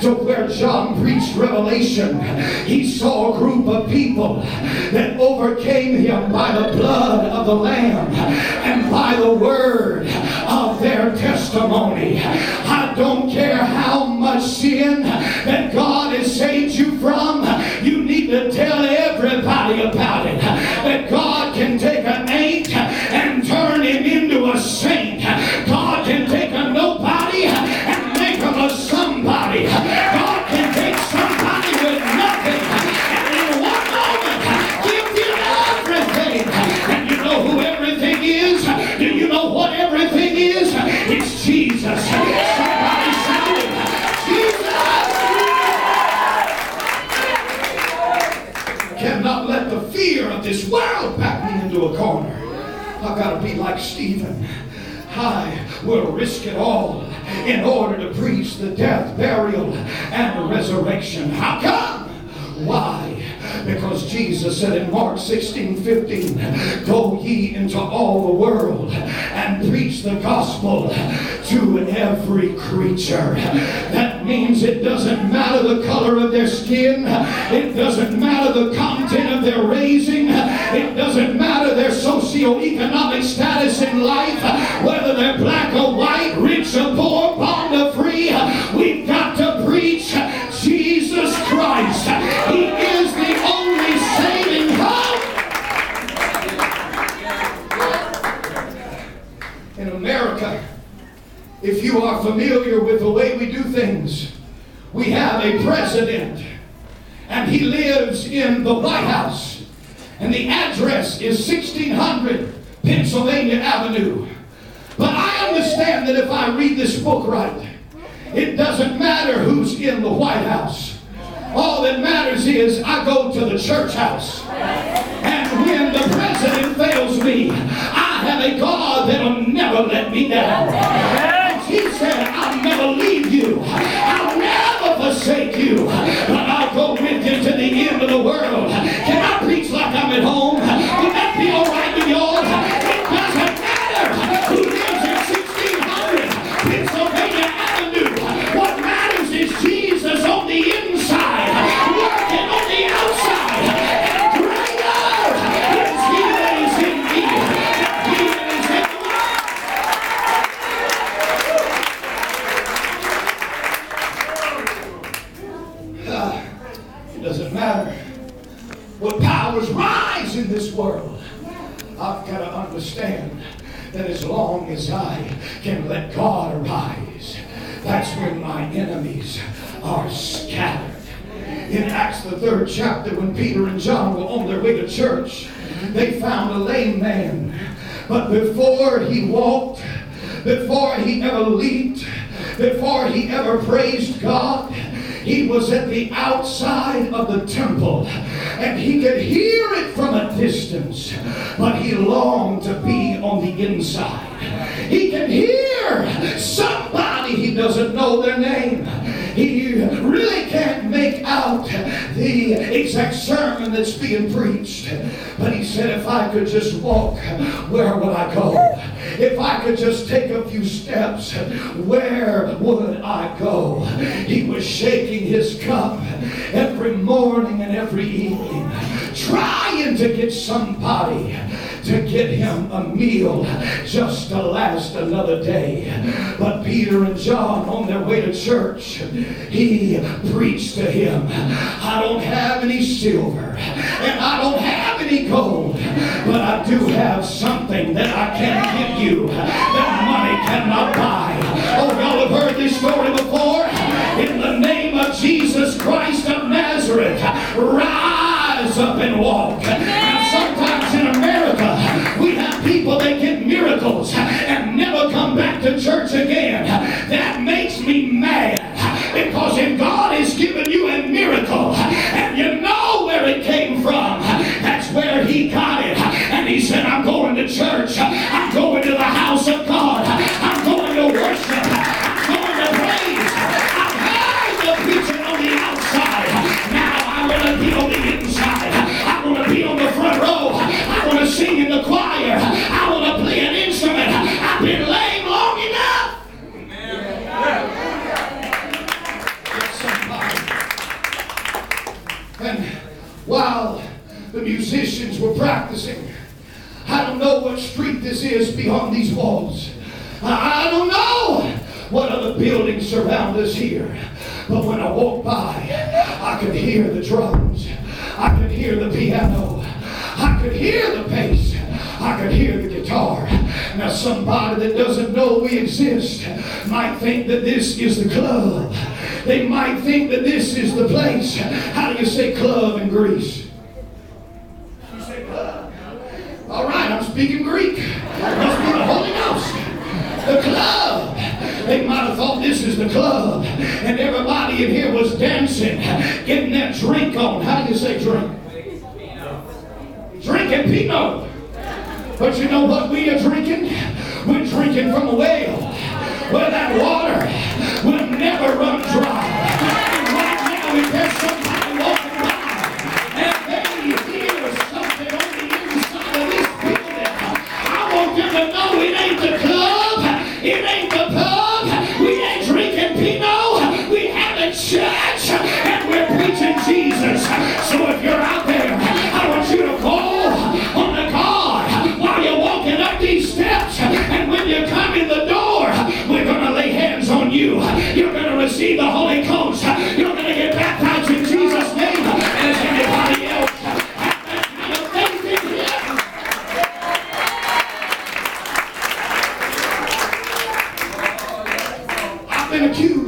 to where John preached Revelation, he saw a group of people that overcame him by the blood of the Lamb and by the word of their testimony. I don't care how much sin that God has saved you from, you need to tell everybody about it. That God can take an ain't and turn him into a saint. God can take a nobody and make him a somebody. God can take somebody with nothing and in one moment give you everything. And you know who everything is? Do you know what everything is? It's Jesus. Somebody shout it. Jesus! Cannot let the fear of this world back me into a corner. I've got to be like Stephen. I will risk it all in order to preach the death, burial, and the resurrection. How come? Why? Because Jesus said in Mark 16:15, go ye into all the world and preach the gospel to every creature. That means it doesn't matter the color of their skin. It doesn't matter the content of their raising. It doesn't matter their socioeconomic status in life, whether they're black or white, rich or poor, bond or free. We've got to preach Jesus Christ. He is the only saving hope. In America, if you are familiar with the way we do things, we have a president, and he lives in the White House, and the address is 1600 Pennsylvania Avenue. But I understand that if I read this book right, it doesn't matter who's in the White House. All that matters is I go to the church house. And when the president fails me, I have a God that'll never let me down. He said, I'll never leave you. I'll never forsake you. But I'll go with you to the end of the world. Can I preach like I'm at home? Would that be all right with y'all? It doesn't matter who lives in 1600 Pennsylvania Avenue. What matters is Jesus on the inside, working on the outside. And greater is he that is in me than he that is in the world. It doesn't matter what powers rise in this world. I've got to understand that as long as I can let God arise, that's when my enemies are scattered. In Acts the 3rd chapter, when Peter and John were on their way to church, they found a lame man. But before he walked, before he ever leaped, before he ever praised God, he was at the outside of the temple, and he could hear it from a distance, but he longed to be on the inside. He can hear somebody, he doesn't know their name. He really can't make out the exact sermon that's being preached. But he said, if I could just walk, where would I go? If I could just take a few steps, where would I go? He was shaking his cup every morning and every evening, trying to get somebody to get him a meal just to last another day. But Peter and John, on their way to church, he preached to him, I don't have any silver and I don't have any gold, but I do have something that I can give you that money cannot buy. Oh, y'all have heard this story before? In the name of Jesus Christ of Nazareth, rise up and walk. Now, sometimes in America, we have people that get miracles and never come back to church again. That makes me mad, because if God has given you a miracle and you know where it came from, that's where he got it. And he said, I'm going to church. I'm going to the house of God. I'm going to worship. I'm going to praise. I've heard the preaching on the outside. Now I want to be on the inside. I want to be on the front row. I want to sing in the choir. I want to play an instrument. I've been lame long enough. musicians were practicing. I don't know what street this is beyond these walls. I don't know what other buildings surround us here. But when I walk by, I could hear the drums. I could hear the piano. I could hear the bass. I could hear the guitar. Now somebody that doesn't know we exist might think that this is the club. They might think that this is the place. How do you say club in Greece? You say club. All right, I'm speaking Greek. Must be the Holy Ghost. The club. They might have thought this is the club. And everybody in here was dancing, getting that drink on. How do you say drink? Drinking Pinot. But you know what we are drinking? We're drinking from a well where that water will never run dry. And right now, if there's somebody walking by and they hear something on the inside of this building, I want them to know it ain't the club, it ain't the pub, we ain't drinking Pinot, we having church, and we're preaching Jesus. So if you're out there, I want you to call on the God while you're walking up these steps, and when you come in the door, we're going to lay hands on you. You're going to receive the Holy Ghost. You're going to get baptized in Jesus' name. And as anybody else have that kind of faith in Him? I've been accused